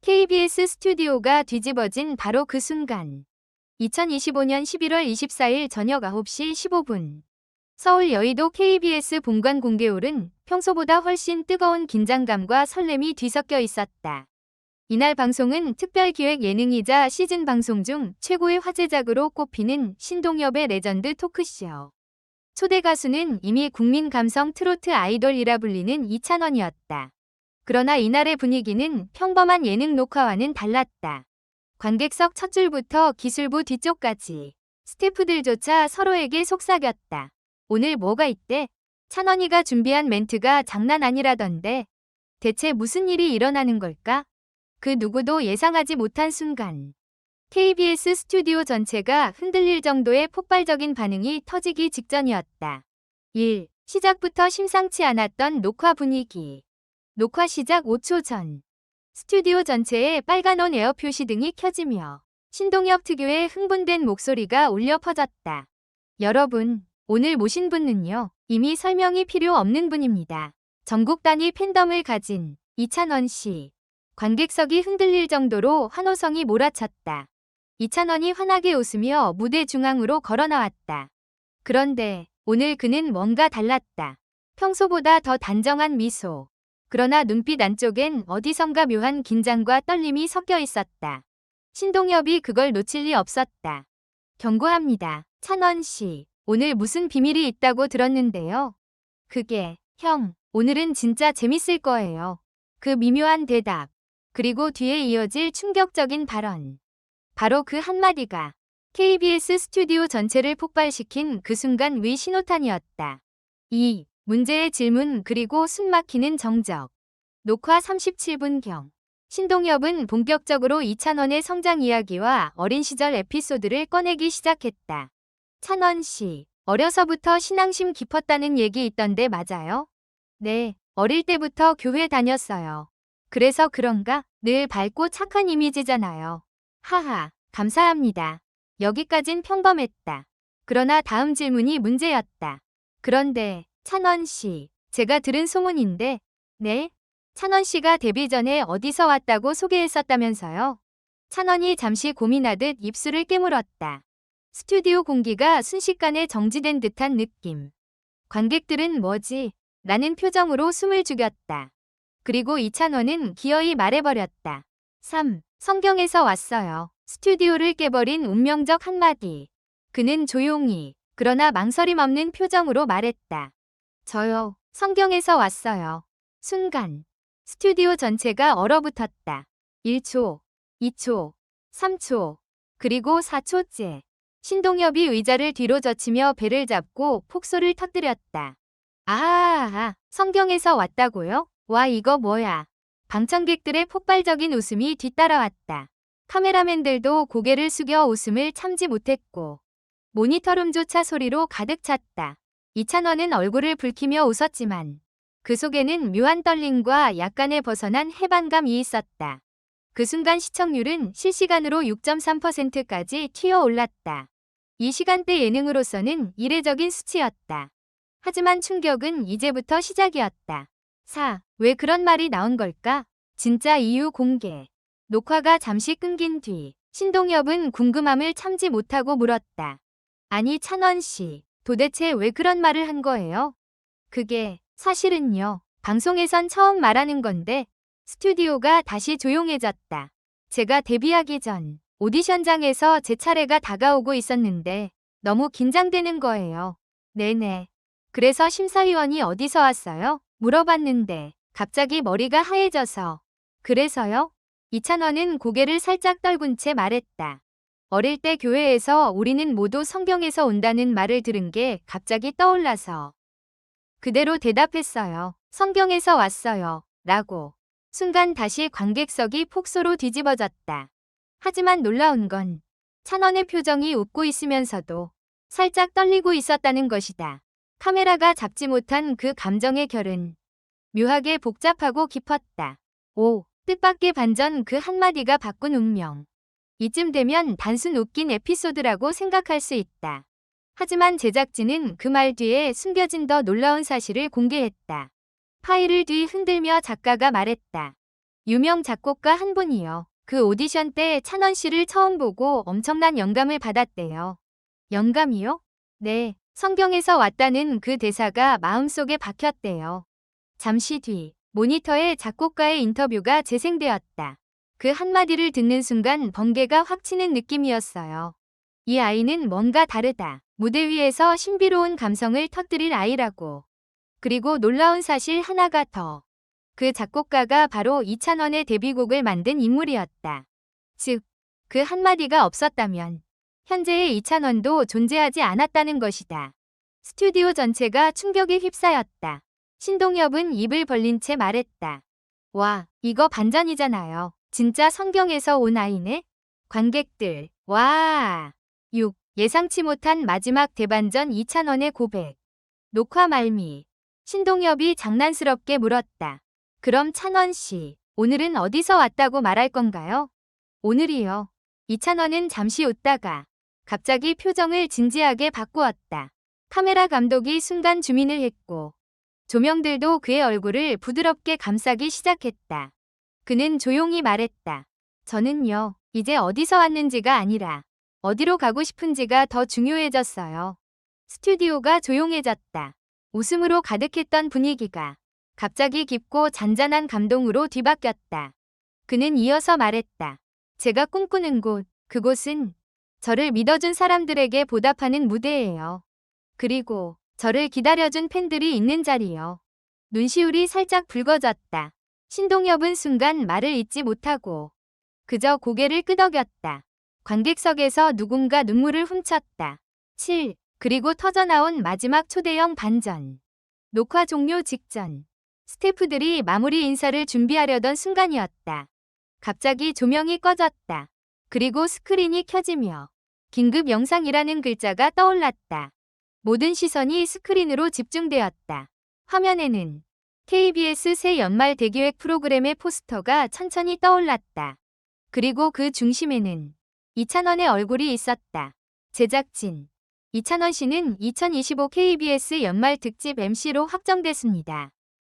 KBS 스튜디오가 뒤집어진 바로 그 순간. 2025년 11월 24일 저녁 9시 15분. 서울 여의도 KBS 본관 공개홀은 평소보다 훨씬 뜨거운 긴장감과 설렘이 뒤섞여 있었다. 이날 방송은 특별기획 예능이자 시즌 방송 중 최고의 화제작으로 꼽히는 신동엽의 레전드 토크쇼. 초대 가수는 이미 국민 감성 트로트 아이돌이라 불리는 이찬원이었다. 그러나 이날의 분위기는 평범한 예능 녹화와는 달랐다. 관객석 첫 줄부터 기술부 뒤쪽까지 스태프들조차 서로에게 속삭였다. 오늘 뭐가 있대? 찬원이가 준비한 멘트가 장난 아니라던데. 대체 무슨 일이 일어나는 걸까? 그 누구도 예상하지 못한 순간. KBS 스튜디오 전체가 흔들릴 정도의 폭발적인 반응이 터지기 직전이었다. 1. 시작부터 심상치 않았던 녹화 분위기. 녹화 시작 5초 전. 스튜디오 전체에 빨간 온 에어 표시 등이 켜지며 신동엽 특유의 흥분된 목소리가 울려 퍼졌다. 여러분, 오늘 모신 분은요, 이미 설명이 필요 없는 분입니다. 전국 단위 팬덤을 가진 이찬원 씨. 관객석이 흔들릴 정도로 환호성이 몰아쳤다. 이찬원이 환하게 웃으며 무대 중앙으로 걸어 나왔다. 그런데 오늘 그는 뭔가 달랐다. 평소보다 더 단정한 미소. 그러나 눈빛 안쪽엔 어디선가 묘한 긴장과 떨림이 섞여 있었다. 신동엽이 그걸 놓칠 리 없었다. 경고합니다. 찬원 씨, 오늘 무슨 비밀이 있다고 들었는데요. 그게, 형, 오늘은 진짜 재밌을 거예요. 그 미묘한 대답, 그리고 뒤에 이어질 충격적인 발언. 바로 그 한마디가 KBS 스튜디오 전체를 폭발시킨 그 순간 위 신호탄이었다. 2. 문제의 질문 그리고 숨막히는 정적. 녹화 37분경. 신동엽은 본격적으로 이찬원의 성장 이야기와 어린 시절 에피소드를 꺼내기 시작했다. 찬원 씨, 어려서부터 신앙심 깊었다는 얘기 있던데 맞아요? 네, 어릴 때부터 교회 다녔어요. 그래서 그런가? 늘 밝고 착한 이미지잖아요. 하하, 감사합니다. 여기까진 평범했다. 그러나 다음 질문이 문제였다. 그런데, 찬원 씨, 제가 들은 소문인데, 네? 찬원 씨가 데뷔 전에 어디서 왔다고 소개했었다면서요? 찬원이 잠시 고민하듯 입술을 깨물었다. 스튜디오 공기가 순식간에 정지된 듯한 느낌. 관객들은 뭐지? 라는 표정으로 숨을 죽였다. 그리고 이찬원은 기어이 말해버렸다. 3. 성경에서 왔어요. 스튜디오를 깨버린 운명적 한마디. 그는 조용히, 그러나 망설임 없는 표정으로 말했다. 저요, 성경에서 왔어요. 순간, 스튜디오 전체가 얼어붙었다. 1초, 2초, 3초, 그리고 4초째. 신동엽이 의자를 뒤로 젖히며 배를 잡고 폭소를 터뜨렸다. 아하하하, 성경에서 왔다고요? 와 이거 뭐야. 방청객들의 폭발적인 웃음이 뒤따라왔다. 카메라맨들도 고개를 숙여 웃음을 참지 못했고 모니터룸조차 소리로 가득 찼다. 이찬원은 얼굴을 붉히며 웃었지만 그 속에는 묘한 떨림과 약간의 벗어난 해방감이 있었다. 그 순간 시청률은 실시간으로 6.3%까지 튀어올랐다. 이 시간대 예능으로서는 이례적인 수치였다. 하지만 충격은 이제부터 시작이었다. 4. 왜 그런 말이 나온 걸까? 진짜 이유 공개. 녹화가 잠시 끊긴 뒤 신동엽은 궁금함을 참지 못하고 물었다. 아니 찬원 씨, 도대체 왜 그런 말을 한 거예요? 그게 사실은요. 방송에선 처음 말하는 건데 스튜디오가 다시 조용해졌다. 제가 데뷔하기 전 오디션장에서 제 차례가 다가오고 있었는데 너무 긴장되는 거예요. 네네. 그래서 심사위원이 어디서 왔어요? 물어봤는데 갑자기 머리가 하얘져서. 그래서요? 이찬원은 고개를 살짝 떨군 채 말했다. 어릴 때 교회에서 우리는 모두 성경에서 온다는 말을 들은 게 갑자기 떠올라서. 그대로 대답했어요. 성경에서 왔어요. 라고. 순간 다시 관객석이 폭소로 뒤집어졌다. 하지만 놀라운 건 찬원의 표정이 웃고 있으면서도 살짝 떨리고 있었다는 것이다. 카메라가 잡지 못한 그 감정의 결은 묘하게 복잡하고 깊었다. 5. 뜻밖의 반전 그 한마디가 바꾼 운명. 이쯤 되면 단순 웃긴 에피소드라고 생각할 수 있다. 하지만 제작진은 그 말 뒤에 숨겨진 더 놀라운 사실을 공개했다. 파일을 뒤 흔들며 작가가 말했다. 유명 작곡가 한 분이요. 그 오디션 때 찬원 씨를 처음 보고 엄청난 영감을 받았대요. 영감이요? 네, 성경에서 왔다는 그 대사가 마음속에 박혔대요. 잠시 뒤 모니터에 작곡가의 인터뷰가 재생되었다. 그 한마디를 듣는 순간 번개가 확 치는 느낌이었어요. 이 아이는 뭔가 다르다. 무대 위에서 신비로운 감성을 터뜨릴 아이라고. 그리고 놀라운 사실 하나가 더. 그 작곡가가 바로 이찬원의 데뷔곡을 만든 인물이었다. 즉, 그 한마디가 없었다면 현재의 이찬원도 존재하지 않았다는 것이다. 스튜디오 전체가 충격에 휩싸였다. 신동엽은 입을 벌린 채 말했다. 와, 이거 반전이잖아요. 진짜 성경에서 온 아이네? 관객들, 와. 6. 예상치 못한 마지막 대반전 이찬원의 고백. 녹화 말미. 신동엽이 장난스럽게 물었다. 그럼 찬원 씨, 오늘은 어디서 왔다고 말할 건가요? 오늘이요. 이찬원은 잠시 웃다가 갑자기 표정을 진지하게 바꾸었다. 카메라 감독이 순간 주민을 했고 조명들도 그의 얼굴을 부드럽게 감싸기 시작했다. 그는 조용히 말했다. 저는요, 이제 어디서 왔는지가 아니라 어디로 가고 싶은지가 더 중요해졌어요. 스튜디오가 조용해졌다. 웃음으로 가득했던 분위기가 갑자기 깊고 잔잔한 감동으로 뒤바뀌었다. 그는 이어서 말했다. 제가 꿈꾸는 곳, 그곳은 저를 믿어준 사람들에게 보답하는 무대예요. 그리고 저를 기다려준 팬들이 있는 자리요. 눈시울이 살짝 붉어졌다. 신동엽은 순간 말을 잇지 못하고 그저 고개를 끄덕였다. 관객석에서 누군가 눈물을 훔쳤다. 7. 그리고 터져나온 마지막 초대형 반전. 녹화 종료 직전. 스태프들이 마무리 인사를 준비하려던 순간이었다. 갑자기 조명이 꺼졌다. 그리고 스크린이 켜지며 긴급 영상이라는 글자가 떠올랐다. 모든 시선이 스크린으로 집중되었다. 화면에는 KBS 새 연말 대기획 프로그램의 포스터가 천천히 떠올랐다. 그리고 그 중심에는 이찬원의 얼굴이 있었다. 제작진. 이찬원 씨는 2025 KBS 연말 특집 MC로 확정됐습니다.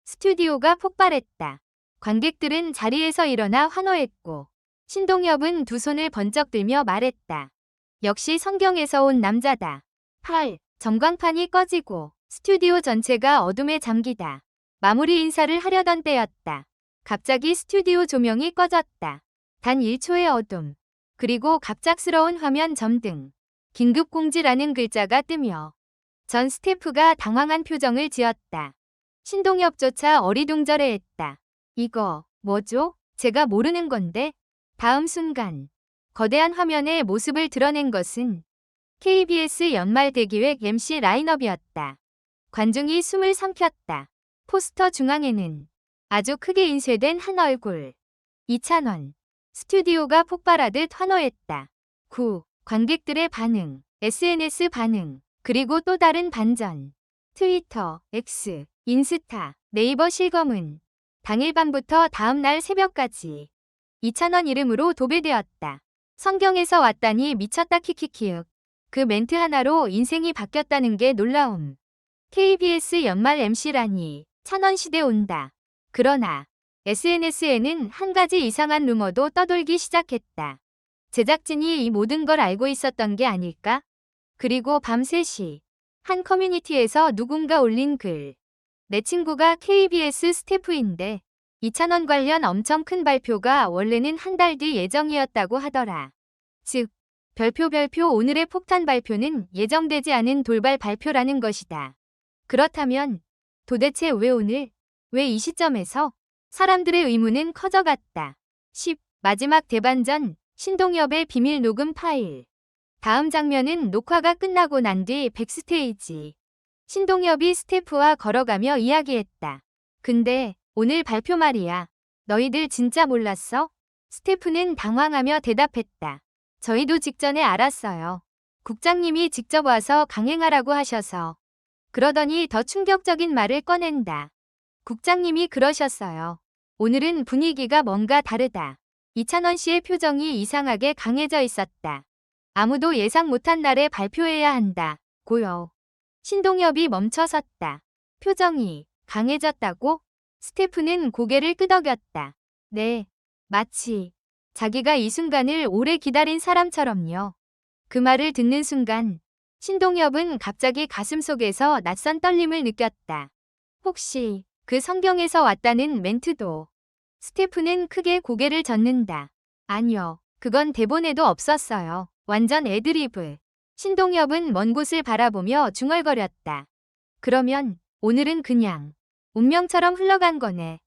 스튜디오가 폭발했다. 관객들은 자리에서 일어나 환호했고 신동엽은 두 손을 번쩍 들며 말했다. 역시 성경에서 온 남자다. 8. 전광판이 꺼지고 스튜디오 전체가 어둠에 잠기다. 마무리 인사를 하려던 때였다. 갑자기 스튜디오 조명이 꺼졌다. 단 1초의 어둠. 그리고 갑작스러운 화면 점등. 긴급공지라는 글자가 뜨며 전 스태프가 당황한 표정을 지었다. 신동엽조차 어리둥절해했다. 이거 뭐죠? 제가 모르는 건데. 다음 순간 거대한 화면에 모습을 드러낸 것은 KBS 연말 대기획 MC 라인업이었다. 관중이 숨을 삼켰다. 포스터 중앙에는 아주 크게 인쇄된 한 얼굴. 이찬원. 스튜디오가 폭발하듯 환호했다. 9. 관객들의 반응, SNS 반응, 그리고 또 다른 반전. 트위터, X, 인스타, 네이버 실검은 당일 밤부터 다음 날 새벽까지 이찬원 이름으로 도배되었다. 성경에서 왔다니 미쳤다 키키키윽. 그 멘트 하나로 인생이 바뀌었다는 게 놀라움. KBS 연말 MC라니 찬원 시대 온다. 그러나 SNS에는 한 가지 이상한 루머도 떠돌기 시작했다. 제작진이 이 모든 걸 알고 있었던 게 아닐까? 그리고 밤 3시 한 커뮤니티에서 누군가 올린 글. 내 친구가 KBS 스태프인데 이찬원 관련 엄청 큰 발표가 원래는 한 달 뒤 예정이었다고 하더라. 즉, 별표 오늘의 폭탄 발표는 예정되지 않은 돌발 발표라는 것이다. 그렇다면 도대체 왜 오늘, 왜 이 시점에서? 사람들의 의문은 커져갔다. 10. 마지막 대반전, 신동엽의 비밀 녹음 파일. 다음 장면은 녹화가 끝나고 난 뒤 백스테이지. 신동엽이 스태프와 걸어가며 이야기했다. 근데 오늘 발표 말이야. 너희들 진짜 몰랐어? 스태프는 당황하며 대답했다. 저희도 직전에 알았어요. 국장님이 직접 와서 강행하라고 하셔서. 그러더니 더 충격적인 말을 꺼낸다. 국장님이 그러셨어요. 오늘은 분위기가 뭔가 다르다. 이찬원 씨의 표정이 이상하게 강해져 있었다. 아무도 예상 못한 날에 발표해야 한다. 고요. 신동엽이 멈춰섰다. 표정이 강해졌다고? 스태프는 고개를 끄덕였다. 네, 마치 자기가 이 순간을 오래 기다린 사람처럼요. 그 말을 듣는 순간 신동엽은 갑자기 가슴속에서 낯선 떨림을 느꼈다. 혹시 그 성경에서 왔다는 멘트도. 스테프는 크게 고개를 젓는다. 아니요, 그건 대본에도 없었어요. 완전 애드리브. 신동엽은 먼 곳을 바라보며 중얼거렸다. 그러면 오늘은 그냥 운명처럼 흘러간 거네.